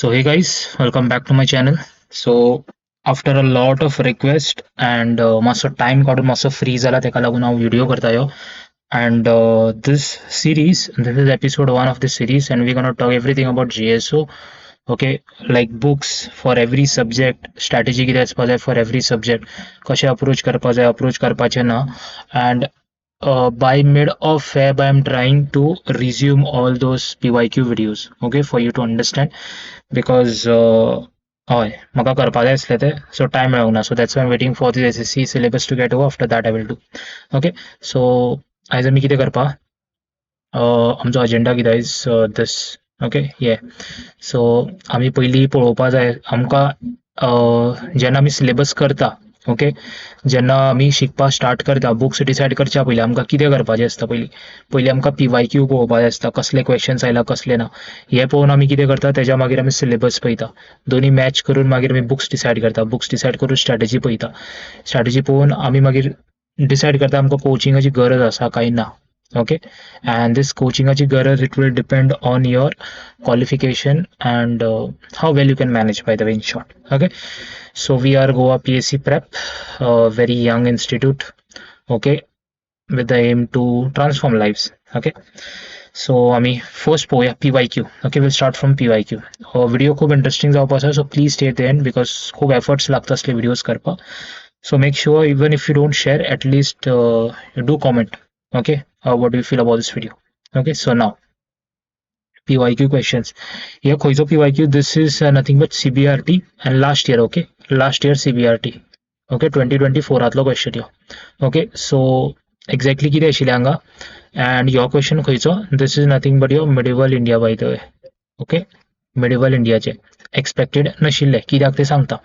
So hey guys, welcome back to my channel. So after a lot of request and मातसो time काढून मातसो free झाला तेका लागून हांव video करतायो. And this is episode 1 of this series, and we're gonna talk everything about GSO. Okay, like books for every subject, strategy कितें आसपा जाय for every subject, कशें approach करपा जाय, approach करपाचें ना, and by mid of Feb, I'm trying to resume all those PYQ videos, okay, for you to understand, because हय म्हाका करपा जाय आसलें तें, सो टायम मेळूंक ना, so that's why waiting for the SSC syllabus to get over. After that I will do. Okay, so आयज आमी कितें करपा, आमचो अजेंडा कितें आयज दीस. ओके, ये सो आमी पयलीं पळोवपा जाय आमकां जेन्ना आमी सिलेबस करता, ओके, जेन्ना आमी शिकपा स्टार्ट करता, बुक्स डिसायड करच्या पयलीं आमकां कितें करपाचें आसता, पयलीं आमकां PYQ पळोवपा जाय आसता, कसले क्वेश्चन्स आयला कसले ना. हे पळोवन आमी कितें करता, तेज्या मागीर आमी सिलेबस पळयता, दोनी मॅच करून मागीर आमी बुक्स डिसायड करता, बुक्स डिसायड करून स्ट्रॅटेजी पळयता, स्ट्रॅटेजी पळोवन आमी मागीर डिसायड करता आमकां कोचिंगाची गरज आसा काय ना. ओके, and this कोचिंगाची गरज, it will depend on your qualification and how well you can manage, by the way, in short. Okay, so we are Goa PSC Prep, very young institute, okay, with the aim to transform lives. Okay, so आमी first पळोवया PYQ. Okay, will start from PYQ. Video खूब interesting जावपा आसा, so please stay at the end, because खूब efforts लागता असले videos करपाक. So make sure, even if you don't share, at least you do comment. Okay, what do you feel about this video? Okay, so now PYQ questions. Here khoicho PYQ, this is nothing but CBRT and last year. Okay, last year CBRT. Okay, 2024 आतलो question yo. Okay, so exactly कितें आशिल्लें हांगा, and your question khoicho, this is nothing but your medieval India, by the way. Okay, medieval India चे expected नाशिल्लें, कित्याक तें सांगता.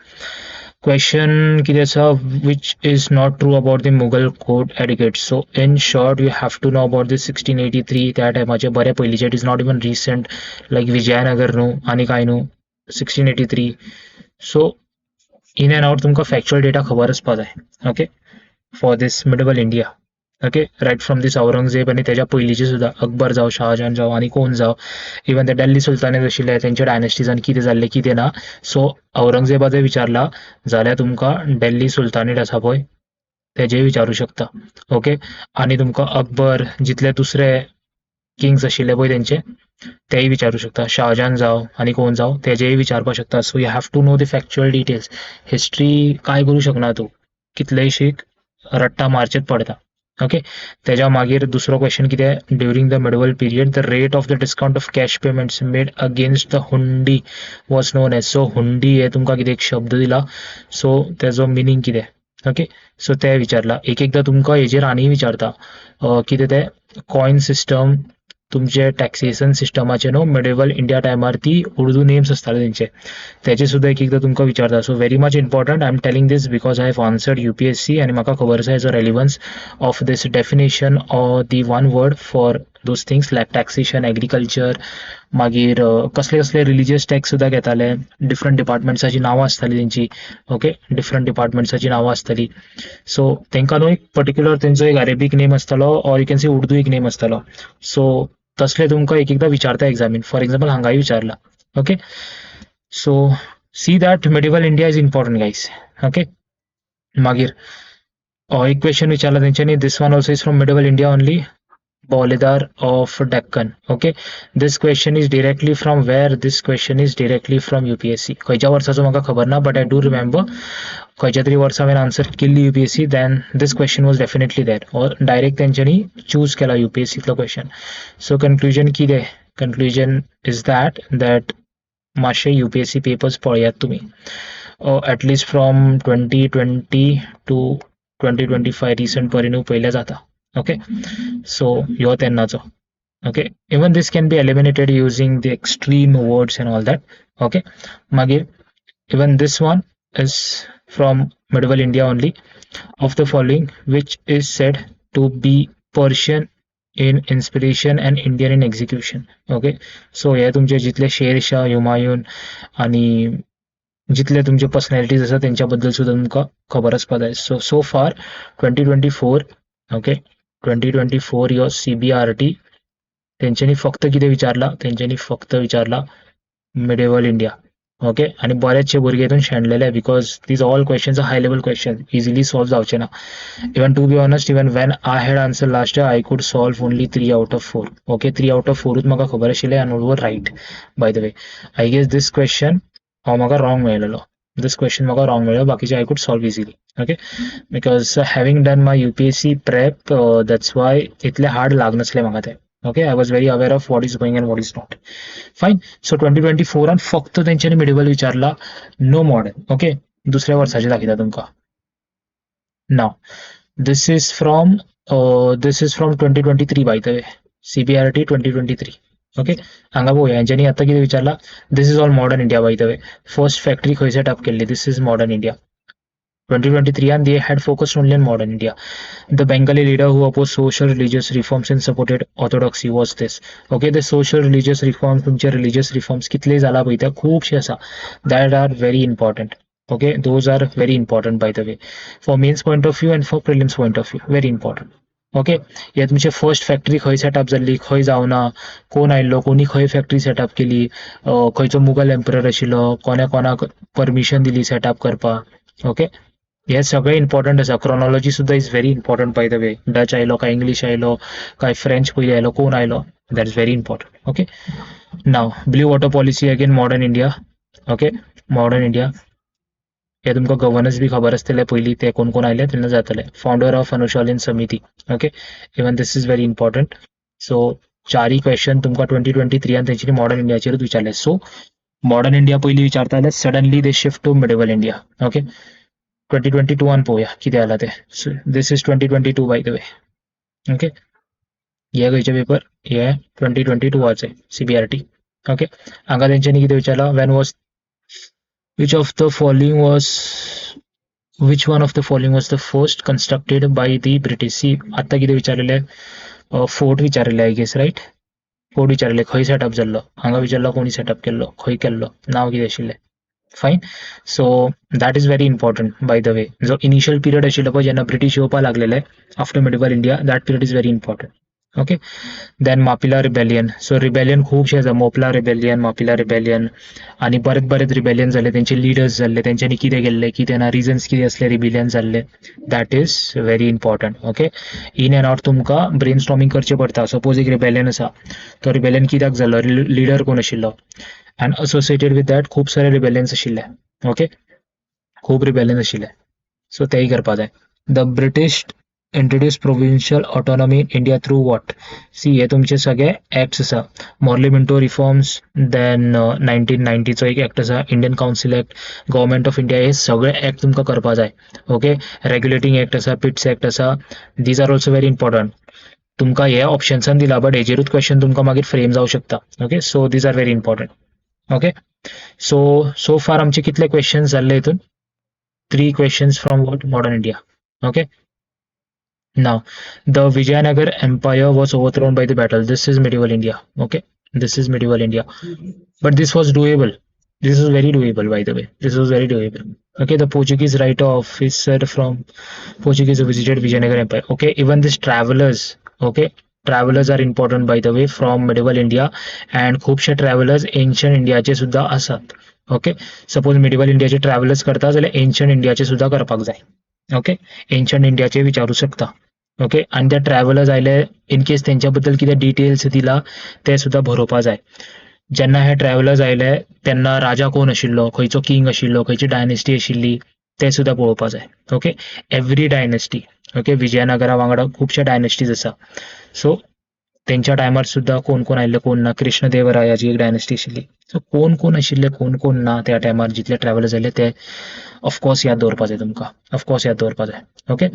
Question कितें आसा, which is not true about the Mughal court etiquette. So in short, you have to know about the 1683, त्या टायमाचे बरे पयलींचे, it is not even recent, like Vijayanagar न्हू आनी काय न्हू, 1683. So in and out तुमकां factual data खबर आसपा जाय. Okay, for this medieval India. Okay, right from this Aurangzeb आनी तेज्या पयलींचे सुद्दां, अकबर जावं, शाहजहान जावं आनी कोण जावं, इवन ते दिल्ली सुलतानेत आशिल्ले, तेंच्या डायनेस्टीजान कितें जाल्लें कितें ना. सो औरंगजेबा जर विचारला जाल्यार तुमकां दिल्ली सुलतानेट आसा पळय तेजेय विचारूं शकता. ओके, आनी तुमकां अकबर, जितले दुसरे किंग्स आशिल्ले पळय तेंचे, तेय विचारूं शकता. शाहजहान जावं आनी कोण जावं तेजेय विचारपाक शकता. So you have to know the factual details. History काय करूं शकना तूं, कितलेय शीक, रट्टा मारचेच पडटा. ओके, तेज्या मागीर दुसरो क्वेश्चन कितें, during the medieval period the rate of the discount of cash payments made against the हुंडी वॉज नोन एज. सो हुंडी हे तुमकां कितें एक शब्द दिला, सो तेजो मिनींग कितें. ओके, सो ते विचारला. एक एकदां तुमकां हेजेर आनी विचारता, कितें तें कॉइन सिस्टम, तुमचे टॅक्सेशन सिस्टमाचे न्हू, मिडेवल इंडिया टायमार ती उर्दू नेम्स आसताले तेंचे, तेचे सुद्दां एक एकदां तुमकां विचारता. So very much important. I am telling this because I have answered UPSC आनी म्हाका खबर आसा हेजो relevance of this definition or the one word for those things like taxation, agriculture, मागीर कसले कसले रिलिजियस टॅक्स सुद्दां घेताले, डिफरंट डिपार्टमेंट्साची नांवां आसताली तेंची. ओके, डिफरंट डिपार्टमेंट्साची नांवां आसताली. सो तेंकां न्हू एक पर्टिक्युलर तेंचो एक अरेबीक नेम आसतालो, or you can say Urdu एक नेम आसतालो. सो तसले तुमकां एक एकदां विचारता एग्जामीन. फॉर एक्झाम्पल हांगाय विचारला. Okay, so see that medieval India is important guys. Okay, मागीर एक क्वेश्चन विचारला तेंच्यांनी, this one also is from medieval India only, Bolidar of Deccan. Okay, this question is directly from where? This question is directly from UPSC. खंयच्या वर्साचो म्हाका खबर ना, but I do remember खंयच्या तरी वर्सा हांवें आन्सर केल्ली UPSC, then this question was definitely there, or direct तेंच्यांनी चूज केला UPSCतलो क्वेश्चन. सो कन्क्लुजन कितें, कन्क्लुजन इज दॅट मातशे UPSC पेपर्स पळयात तुमी, एटलिस्ट फ्रॉम 2020 टू 2025 रिसंट पर्यंत पयले जाता. Okay, so ह्यो तेन्नाचो. Okay, even this can be eliminated using the extreme words and all that. Okay, magir even this one is from medieval India only. Of the following, which is said to be Persian in inspiration and Indian in execution? Okay, so हे तुमचे जितले शेरशाह, हुमायून आनी जितले तुमचे personalities आसा तेंच्या बद्दल सुद्दां तुमकां खबर आसपा जाय. सो फार 2024, ओके, 2024 यो CBRT तेंच्यांनी फक्त कितें विचारला, तेंच्यांनी फक्त विचारला मिडेवल इंडिया. ओके आणि बरेचशे भुरगे हितून शेणलेले because these all questions high level question easily solve जावचे ना. Even to be honest even when I had answer last I could solve only 3 out of 4. Okay 3 out of 4 म्हाका खबर आशिल्लें आनी were right. By the way I guess this question हो म्हाका wrong मेळिल्लो. This question म्हाका wrong मेळ्ळो, बाकीचे I could solve easily. Okay because having done my UPSC prep that's why इतले हार्ड लागनासले म्हाका ते. Okay I was very aware of what is going and what is not. Fine. So 2024 फक्त तेंच्यांनी medieval विचारला, know modern. Okay दुसऱ्या वर्साचे दाखयता तुमकां. Now this is from 2023 by the way. CBRT 2023. Okay हांगा पळोवया हेंच्यांनी आतां कितें विचारला. This is all modern India by the way. First factory खंय सेटअप केल्ली, this is modern India. 2023 and they had focused only on modern India. The Bengali leader who opposed social religious reforms and supported orthodoxy was this. Okay, the social religious reforms, तुमचे religious reforms कितले जाला पळय ते खूबशे आसा. That are very important. Okay, those are very important by the way. For mains point of view and for prelims point of view, very important. Okay हे तुमचे first factory खंय सेटअप जाल्ली, खंय जावना, कोण आयिल्लो, कोणी खंय फॅक्टरी सेटअप केली, खंयचो मुघल एम्परर आशिल्लो, कोणे कोणाक परमिशन दिली सेटअप करपाक. ओके हे सगळे इम्पॉर्टंट आसा. क्रोनॉलॉजी सुद्धा is very important by the way. Dutch आयलो काय इंग्लिश आयलो काय फ्रेंच पयलीं आयलो, कोण आयलो, that is very important. Okay now blue water policy again modern India. Okay modern India हे तुमकां गव्हर्नन्स बी खबर आसतले पयलीं ते कोण कोण आयले तेन्ना जातले. Founder of Anushilan Samiti. Okay even this is very important. So चारय क्वेश्चन तुमकां 2023 तेंच्यांनी मॉडर्न इंडियाचेरूच विचारले. सो मॉडर्न इंडिया पयलीं विचारताले, suddenly they shift to medieval India. Okay 2022 पळोवया कितें जालां ते. This is 2022 by the way. Okay हे खंयचे पेपर, हे 2022 CBRT. ओके हांगा तेंच्यांनी कितें विचारला, when was which one of the following was the first constructed by the British. आता कितें विचारलेले, फोर्ट विचारलेले आय गेस रायट. फोर्ट विचारले खंय सेटअप जाल्लो, हांगा विचारलो कोणी सेटअप केल्लो, खंय केल्लो, नाव कितें आशिल्लें. Fine. So that is very important by the way. जो इनिशियल पिरियड आशिल्लो पळय जेन्ना ब्रिटीश येवपा लागलेले after medieval India, that period is very important. Okay then Mappila rebellion. So rebellion खूबशे आसा, मोपला रिबेलियन, मापिला रिबेलियन आनी बरेच रिबेलियन जाल्ले, तेंचे लिडर्स जाल्ले, तेंच्यांनी कितें केल्लें कितें ना, रिजन्स कितें असले रिबेलियन जाल्ले, that is very important. Okay in and out तुमकां ब्रेन स्टॉर्मिंग करचें पडटा. सपोज एक रिबेलियन आसा, तो रिबेलियन कित्याक जाल्लो, लिडर कोण आशिल्लो, अँड असोसिएटेड विथ दॅट खूब सारे रिबेलियन्स आशिल्ले. ओके खूब रिबेलियन आशिल्ले, सो तेय करपा जाय. The British introduce provincial autonomy in India through what. See हे तुमचे सगळे ऍक्ट्स आसा. मॉर्ली मिंटो रिफॉर्म्स, देन 1990चो एक ऍक्ट आसा, Indian council act, government of India, हे सगळे ऍक्ट तुमकां करपा जाय. ओके रेग्युलेटिंग ऍक्ट आसा, पिट्स ऍक्ट आसा, these are also very important. तुमकां हे ऑप्शन्सान दिला बट हेजेरूच क्वेश्चन तुमकां मागीर फ्रेम जावं शकता. Okay so these are very important. Okay so far आमचे कितले क्वेश्चन्स जाल्ले हितून, 3 questions from what modern India. Okay now the Vijayanagar empire was overthrown by the battle. This is medieval India. Okay this is medieval India, but this was doable. This is very doable by the way. This was very doable. Okay the Portuguese writer officer from Portuguese visited Vijayanagar empire. Okay even these travelers, okay travelers are important by the way from medieval India, and खूबशे travelers ancient India चे सुद्धा असतात. Okay suppose medieval इंडियाचे travellers करता जाल्यार ancient इंडियाचे सुद्धा करपाक जाय. ओके एन्शंट इंडियाचे विचारू शकता. ओके आणि त्या ट्रॅव्हलर्स आयले इन केस तेंच्या बद्दल कितें डिटेल्स दिला ते सुद्धा बरोवपा जाय. जेन्ना हे ट्रॅव्हलर्स आयले तेन्ना राजा कोण आशिल्लो, खंयचो किंग आशिल्लो, खंयची डायनेस्टी आशिल्ली ते सुद्धा पळोवपा जाय. Okay every dynasty. Okay Vijayanagara वांगडा खुबशे डायनेस्टीज आसा. सो तेंच्या टायमार सुद्धा कोण कोण आयिल्ले कोण ना, कृष्णदेवरायाची एक डायनेस्टी आशिल्ली. सो कोण कोण आशिल्ले कोण कोण ना त्या टायमार जितले ट्रॅव्हलर्स जाल्ले ते ऑफकोर्स याद दवरपा जाय तुमकां. ऑफकोर्स याद दवरपा जाय. ओके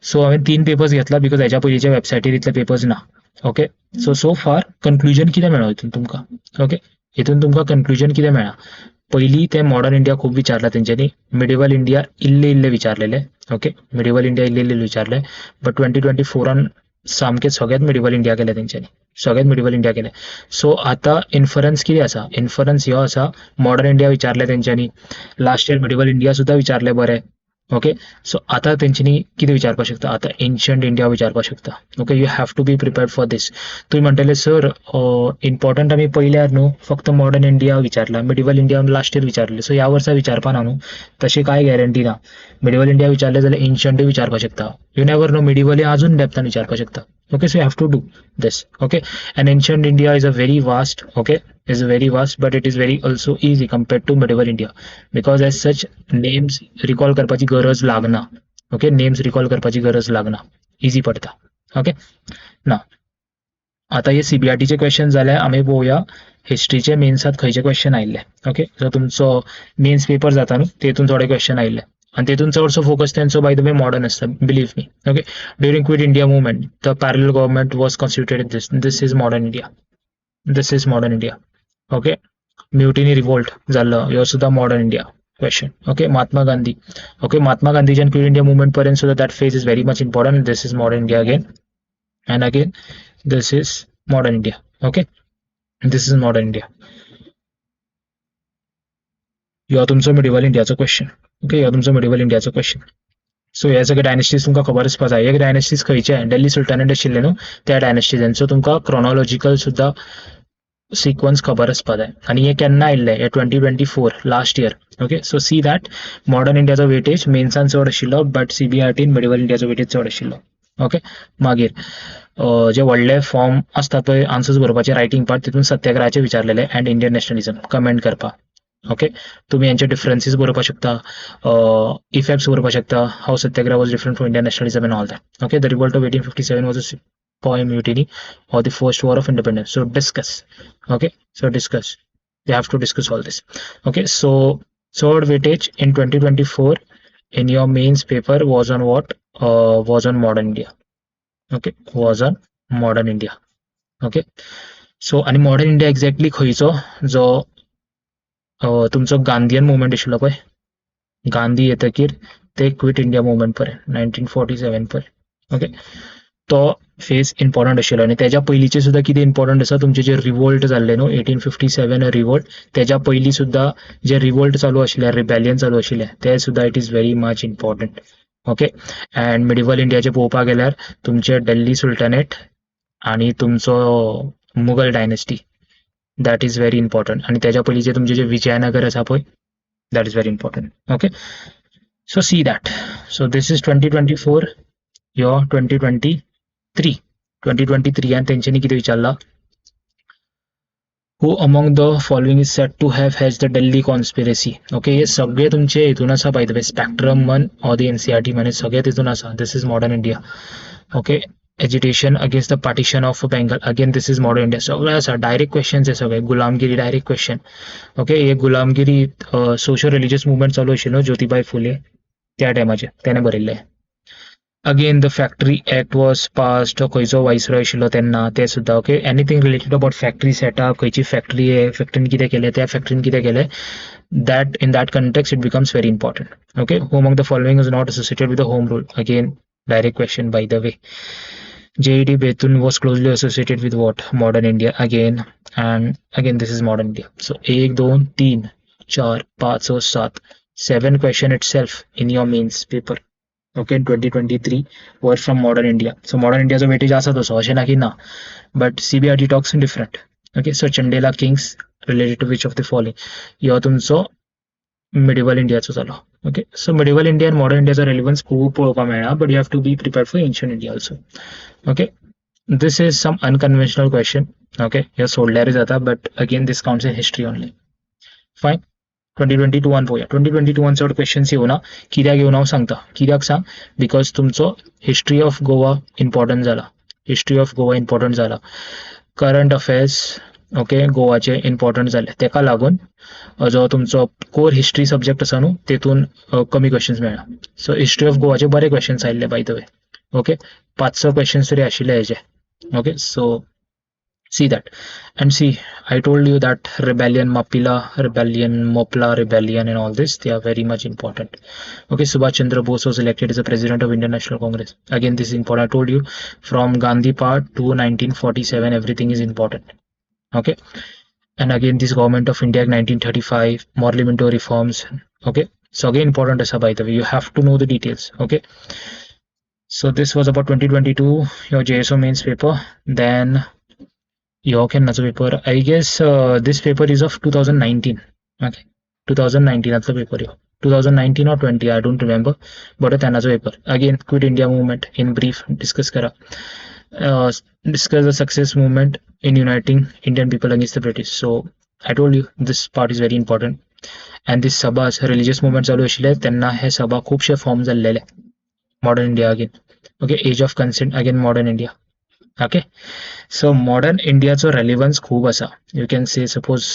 सो हांवें 3 पेपर्स घेतला बिकॉज हेच्या पयलींच्या वेबसायटीर इतले पेपर्स ना. ओके सो फार कन्क्लुजन कितें मेळ्ळो हितून तुमकां. ओके हितून तुमकां कन्क्लुजन कितें मेळ्ळा, पयलीं ते मॉडर्न इंडिया खूब विचारला तेंच्यांनी, मिडिवल इंडिया इल्ले विचारलेले. ओके मिडिवल इंडिया इल्ले विचारले, बट 2024 सामकें सगळ्यात मिडिवल इंडिया केलें तेंच्यांनी, सगळ्यात मिडिवल इंडिया केलें. सो आतां इन्फरन्स कितें आसा, इन्फरन्स ह्यो आसा मॉडर्न इंडिया विचारले तेंच्यांनी, लास्ट इयर मिडिवल इंडिया सुद्धा विचारले बरें. ओके. सो आता तेंच्यांनी कितें विचारपाक शकता, आतां एन्शंट इंडिया विचारपाक शकता. Okay, you have to be prepared for this. तुमी म्हणटले सर इम्पॉर्टंट आमी पयल्यार न्हू, फक्त मॉडर्न इंडिया विचारला, मिडिवल इंडिया लास्ट इयर विचारले, सो ह्या वर्सा विचारपा ना न्हू, तशी कांय गॅरंटी ना. मिडिवल इंडिया विचारले जाल्यार एन्शंटूय विचारपाक शकता. यू नेवर नो, मिडिवल अजून डेप्थान विचारपाक शकता. Okay, so you have to do this. Okay, and ancient India is a very vast, okay, is very vast, but it is very also easy compared to medieval India, because as such names recall करपाची गरज लागना. Okay, names recall करपाची गरज लागना, easy पडता. Okay, ना आता हे CBRTचे question जाले, आमी पळोवया हिस्ट्रीचे मेन्सात खंयचे क्वेश्चन आयिल्ले. ओके, सो तुमचो मेन्स पेपर जाता न्हू, तेतून थोडे क्वेश्चन आयिल्ले, आणि तेतून चडसो फोकस तेंचो बाय द वे मॉडर्न आसता, believe me. Okay, during quit India movement the parallel government was constituted this is modern India. This is modern India. Okay, mutiny revolt जाल्लो, ह्यो सुद्धा modern India question. Okay, Mahatma Gandhi. Okay, Mahatma गांधीच्यान quit India movement पर्यंत सुद्धा that phase is very much important. This is modern India again and again this is modern India. Okay, this is modern India. ह्यो तुमचो medieval इंडियाचो question. Okay, ह्यो तुमचो medieval इंडियाचो question. सो हे सगळे डायनेस्टीज तुमकां खबर आसपा जाय. एक डायनेस्टीज खंयचे, दिल्ली सुलतानेट आशिल्ले न्हू, त्या डायनेस्टीजांचो तुमकां क्रोनॉलॉजिकल सुद्धा सिक्वन्स खबर आसपा जाय. आनी हे केन्ना आयिल्ले, हे 2024 last year. Okay, so see that modern इंडियाचो वेटेज मेन्सान चड आशिल्लो, बट CBRTन मिडिवल इंडियाचो वेटेज चड आशिल्लो. ओके, मागीर जे व्हडले फॉर्म आसता पळय आन्सर्स बरोवपाचे रायटींग पार्ट, तितून सत्याग्रहाचे विचारलेले अँड इंडियन नॅशनलिझम कमेंट करपाक. ओके, तुम्ही यांचे डिफरन्सीस बरोवपाक शकता, इफेक्ट्स बरोवपाक शकता, how satyagraha was different from Indian nationalism and all that. Okay, the revolt of 1857 was a poem mutiny or the first war of independence. So discuss. Okay, so discuss. You have to discuss all this. Okay, so third weightage in 2024 in your mains paper was on what? Was on modern India. Okay, was on modern India. Okay, so आणि modern India exactly खंयचो, जो तुमचो Gandhian movement आशिल्लो पळय, गांधी येतकीर ते quit India movement पर्यंत 1947 पर्यंत. ओके, तो फेज इम्पॉर्टंट आशिल्लो. आनी तेज्या पयलींचे सुद्धा कितें इम्पॉर्टंट आसा, तुमचे जे रिवोल्ट जाल्ले न्हू 1857 रिवोल्ट, तेज्या पयलीं सुद्धा जे रिवोल्ट चालू आशिल्ले, रिबेलियन चालू आशिल्ले, ते सुद्धा it is very much important. Okay, and medieval इंडियाचे पळोवपाक गेल्यार तुमचे दिल्ली सुलतानेट आणि तुमचो Mughal dynasty, that is very important. आणि तेज्या पयलींचे तुमचे जे विजयनगर आसा पळय, that is very important. Okay, so see that. So this is 2024 यो 2023 आणि तेंच्यांनी कितें विचारला, who among the following is set to have has the Delhi conspiracy. Okay, हे सगळे तुमचे हितून आसा बाय द वे, स्पॅक्ट्रम मन ऑर द NCERT मन, सगळे तितून आसा. This is modern India. Okay, agitation against the partition of Bengal, again this is modern India. सगळे आसा, डायरेक्ट क्वेश्चन्स हे सगळे. गुलामगिरी डायरेक्ट क्वेश्चन. ओके, हे गुलामगिरी सोशल रिलिजियस मुवमेंट चालू आशिल्लो ज्योतिबाई फुले त्या टायमाचेर, तेणें बरयल्लें. Again the factory act was passed, खंयचो वायसरॉय आशिल्लो तेन्ना, ते सुद्धा. Okay, anything related about factory setup, खंयची फॅक्टरी आहे, फॅक्टरीन कितें केलें, त्या फॅक्टरीन कितें केलें, that in that context it becomes very important. Okay, who among the following is not associated with the home rule? Again, direct question by the way. JED Betun was closely associated with what? Modern India again, and again this is modern India. So 1 2 3 4 5 6 7 7 question itself in your mains paper. Okay, in 2023 were from modern India. So modern India's weightage आसा तसो, अशें ना की ना, but CBRT talks in different. Okay, so Chandela Kings related to which of the following? ह्यो तुमचो medieval इंडियाचो जालो. ओके, सो मिडिवल इंडिया आनी मॉडर्न इंडियाचो रेलिवन्स खूब पळोवपाक मेळ्ळा, but you have to be prepared for ancient India also. Okay, this is some unconventional question. Okay, हे सोडल्यारूय जाता, but again this counts in history only. Fine. 2022 पळोवया. 2022 चड क्वेश्चन्स येवना. कित्याक येवना हांव सांगता. कित्याक सांग, बिकॉज तुमचो हिस्ट्री ऑफ गोवा इम्पॉर्टंट जाला. हिस्ट्री ऑफ गोवा इम्पॉर्टंट जाला. करंट अफेर्स ओके गोवाचे इम्पॉर्टंट जाले, तेका लागून जो तुमचो कोर हिस्ट्री सब्जेक्ट आसा न्हू, तेतून कमी क्वेश्चन्स मेळ्ळा. सो हिस्ट्री ऑफ गोवाचे बरे क्वेश्चन्स आयिल्ले bye the way. Okay, 500 questions तरी आशिल्ले हेजे. Okay, so see that, and see, I told you that rebellion, Mapila rebellion, Mopla rebellion and all this, they are very much important. Okay, Subhash Chandra Bose was elected as the president of Indian National Congress. Again, this is important. I told you from Gandhi part to 1947 everything is important. Okay, and again this government of India 1935 Morley Minto reforms. Okay, सगळे important आसा by the way, you have to know the details. Okay, so this was about 2022 your JSO mains paper. Then your केन्नाचो paper, I guess this paper is of 2019. Okay, 2019 आतलो paper yo, 2019 or 20 I don't remember, but तेन्नाचो paper. Again quit India movement in brief discuss करा. Discuss the success movement in uniting Indian people against the British. So I told you this part is very important. And this sabas religious movement चालू आशिल्ले तेन्ना हे सभा खूबशे form जाल्लेले. Modern India again. Okay, age of consent again, modern India. Okay, so modern Indiaचो रेलिव्हन्स खूप असा. You can say suppose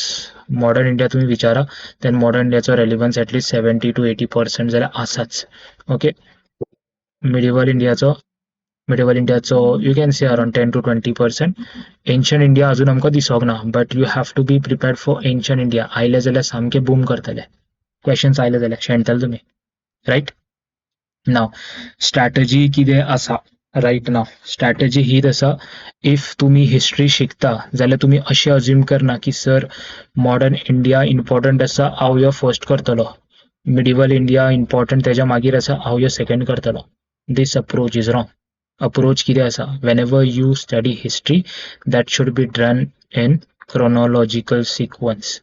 modern India तुम्ही विचारा, then modern Indiaचो रेलिव्हन्स at least 70 to 80% जाल्यार आसाच. Okay, medieval Indiaचो you can say around 10 to 20%. Ancient India अजून आमकां दिसोंक ना, but you have to be prepared for ancient India. आयले जाल्यार सामके बूम करतले. Questions आयले जाल्यार शेणटले तुम्ही, right? नाव स्ट्रॅटेजी कितें आसा रायट नाव, स्ट्रॅटेजी हीच आसा. इफ तुम्ही हिस्ट्री शिकता जाल्यार तुम्ही अशें अज्यूम करना की सर मॉडर्न इंडिया इम्पॉर्टंट आसा हांव यो फर्स्ट करतलो, मिडिवल इंडिया इम्पॉर्टंट तेज्या मागीर आसा हांव यो सेकंड करतलो. This approach is wrong. Approach कितें आसा, whenever you study history that should be done in chronological sequence.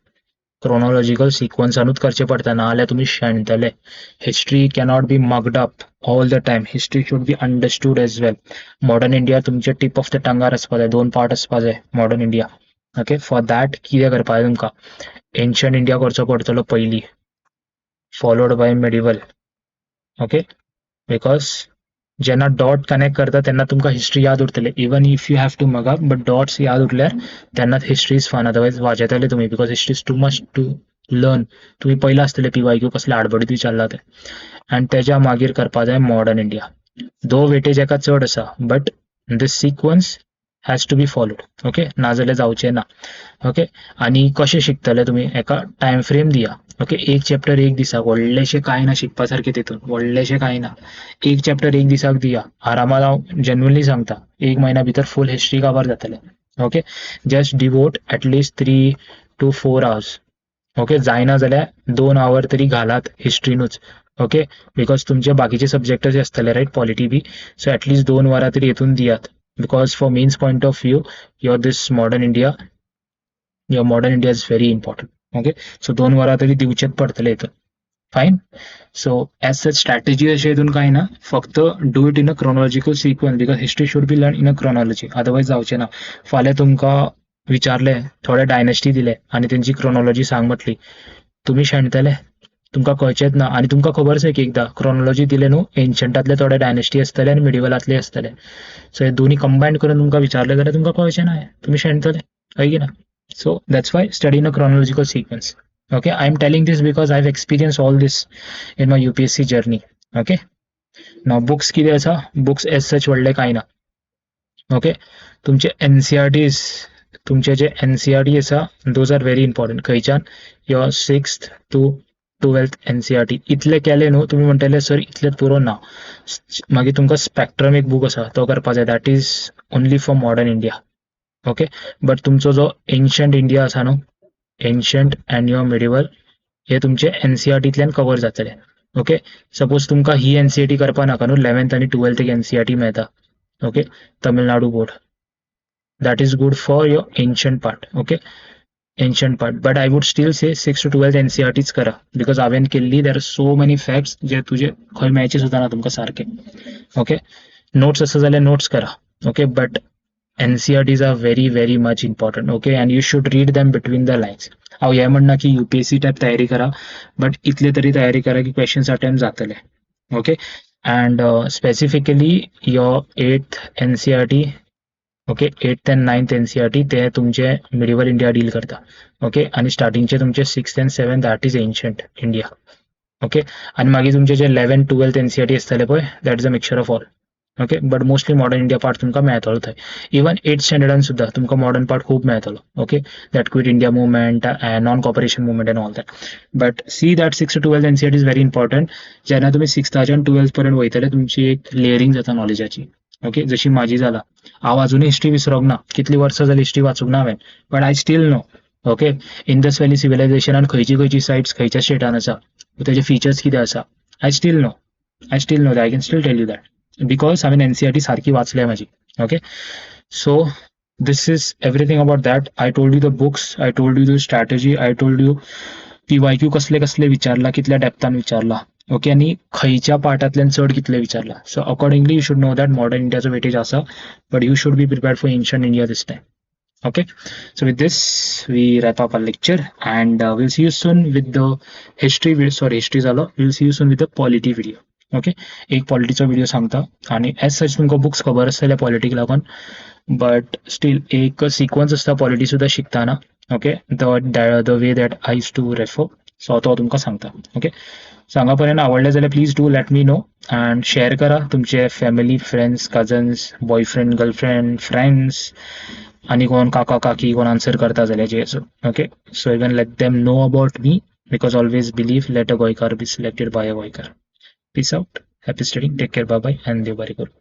Chronological सिक्वन्सानूच करचें पडटा, नाजाल्यार तुमी शेणटले. History cannot be mugged up all the time, history should be understood as well. Modern India तुमचे tip of the टंगार आसपा जाय, 2 part आसपा जाय modern India. Okay, for that कितें करपा जाय तुमकां, एन्शंट इंडिया करचो पडटलो पयलीं, followed by medieval. Okay, because जेन्ना डॉट कनेक्ट करता तेन्ना तुमकां हिस्ट्री याद उरतले. Even if you have to mug up, but dots याद उरल्यार तेन्नाच हिस्ट्री इज फन, अदरवायज वाजयतले तुमी, because history is too much to learn. तुमी पयला आसतले PYQ कसले आडबडीत विचारला ते, आनी तेज्या मागीर करपा जाय मॉडर्न इंडिया. दो वेटेज एका चड आसा, but this sequence has to be followed. Okay, नाजाल्यार जावचें ना. ओके, आनी कशें शिकतले तुमी, एका टायम फ्रेम दिया. ओके, एक चॅप्टर एक दिसाक, व्हडलेशें कांय ना शिकपा सारकें तितून, व्हडलेशें कांय ना. एक चॅप्टर एक दिसाक दिया, आरामात हांव जेन्युअनली सांगता 1 म्हयन्या भितर फूल हिस्ट्री कवर जातले. Okay, just devote at least 3 to 4 hours. Okay, जायना जाल्यार 2 hour तरी घालात हिस्ट्रीनूच. ओके, बिकॉज तुमचे बाकीचे सब्जेक्टच आसतले right, polity B, so at least 2 वरां तरी हेतून दियात. Because for mains point of view your this modern India is very important. Okay, so 2 वरां तरी दिवचेच पडटले हितून. Fine. So as such strategy अशें हितून कांय ना, फक्त do it in a chronological sequence, because history should be learn in a chronology, otherwise जावचें ना. फाल्यां तुमकां विचारले, थोडे डायनेस्टी दिले आनी तेंची क्रोनॉलॉजी सांग म्हटली, तुमी शेणतले, तुमकां कळचेंच ना. आनी तुमकां खबर आसा की एकदां क्रोनॉलॉजी दिले न्हू, एन्शंटांतले थोडे डायनेस्टी आसतले आनी मिडिवलांतले आसतले. सो हे दोनी कंबायन करून तुमकां विचारले जाल्यार तुमकां कळचें ना, तुमी शेणतले, हय की ना. So that's why study in a chronological sequence. Okay, I'm telling this because I've experienced all this in my UPSC journey. Okay, now books कितें आसा, books as such व्हडले कांय ना. ओके, तुमचे NCERTs, तुमचे जे NCERT आसा those are very important. खंयच्यान, your 6th to 12th NCERT इतले केले न्हू, तुमी म्हणटले सर इतलेच पुरो ना. मागीर तुमकां स्पेक्ट्रम एक बूक आसा तो करपा जाय, that is only for modern India. Okay, but तुमचो जो एन्शंट इंडिया आसा न्हू, एन्शंट एंड युअर मिडिवल, हे तुमचे NCERTंतल्यान कवर जातले. ओके, सपोज तुमकां ही NCERT करपा नाका न्हू, 11th आनी 12th NCERT मेळटा. Okay, Tamil Nadu board, that is good for your ancient part. Okay, ancient part, but I would still say 6th to 12th NCERTच करा, बिकॉज हांवें केल्ली, there are so many facts जे तुजे खंय मेळचे सुद्दां ना तुमकां सारके. ओके, नोट्स आसा जाल्यार नोट्स करा. Okay, but NCERTs are very very much important. Okay, and you should read them between the lines. हांव हें म्हणना की UPSC टायप तयारी करा, बट इतले तरी तयारी करा की क्वेश्चन्स अटेम्प्ट जातले. Okay, and specifically your 8th NCERT, okay, 8th and 9th NCERT ते तुमचे मिडिवल इंडिया डील करता. ओके, आनी स्टार्टिंगचे तुमचे 6th and 7th that is ancient India. Okay, आनी मागीर तुमचे जे 11th 12th NCERT आसतले पळय, that is a mixture of all. Okay, but mostly modern India part तुमकां मेळटलो थंय. इवन 8th स्टँडर्डान सुद्दां तुमकां मॉडर्न पार्ट खूब मेळटलो. Okay, that quite India movement, non cooperation movement and all that. But see that 6th to 12th NCERT is very important. जेन्ना तुमी 6th 12th पर्यंत वयतले, तुमची एक लेयरिंग जाता नॉलेजाची. ओके, जशी म्हाजी जाला, हांव अजुनूय हिस्ट्री विसरोंक ना, कितलीं वर्सां जालीं हिस्ट्री वाचूंक ना हांवें, but I still know. Okay, Indus valley सिव्हिलायझेशनान खंयची खंयची सायट्स खंयच्या स्टेटान आसा, तेजे फिचर्स कितें आसा I still know that I can still tell you that because हांवें एनसीईआरटी सारकी वाचल्या म्हाजी okay so this is everything about that. I told you the books, I told you the strategy, I told you PYQ कसले कसले विचारला, कितल्या डेप्थान विचारला, okay, आणि खयच्या पार्टांतल्यान चड कितले विचारला. So accordingly you should know that modern इंडियाचो वेटेज आसा, but you should be prepared for ancient India this time. Okay, so with this we wrap up our lecture, and we'll see you soon with the history झालं. We'll see you soon with the polity video. Okay, एक पॉलिटीचा video सांगता, आणि as such तुमकां books खबर आसतले politic लागून, but still एक sequence आसता पॉलिटी सुद्दां शिकताना. Okay, the way that I use to refer, so तो तुमकां सांगता. ओके, सांगा पर्यंत आवडलें जाल्यार please do let me know, and share करा तुमचे family, friends, cousins, boyfriend, girlfriend, friends, आणि कोण काका काकी कोण आन्सर करता जाल्यार जे असो. Okay, so even let them know about me, because always believe let a गोंयकार बी सिलेक्टेड बाय अ गोंयकार. Peace out. Happy studying. Take care. Bye bye. And Dev Bari Kuru.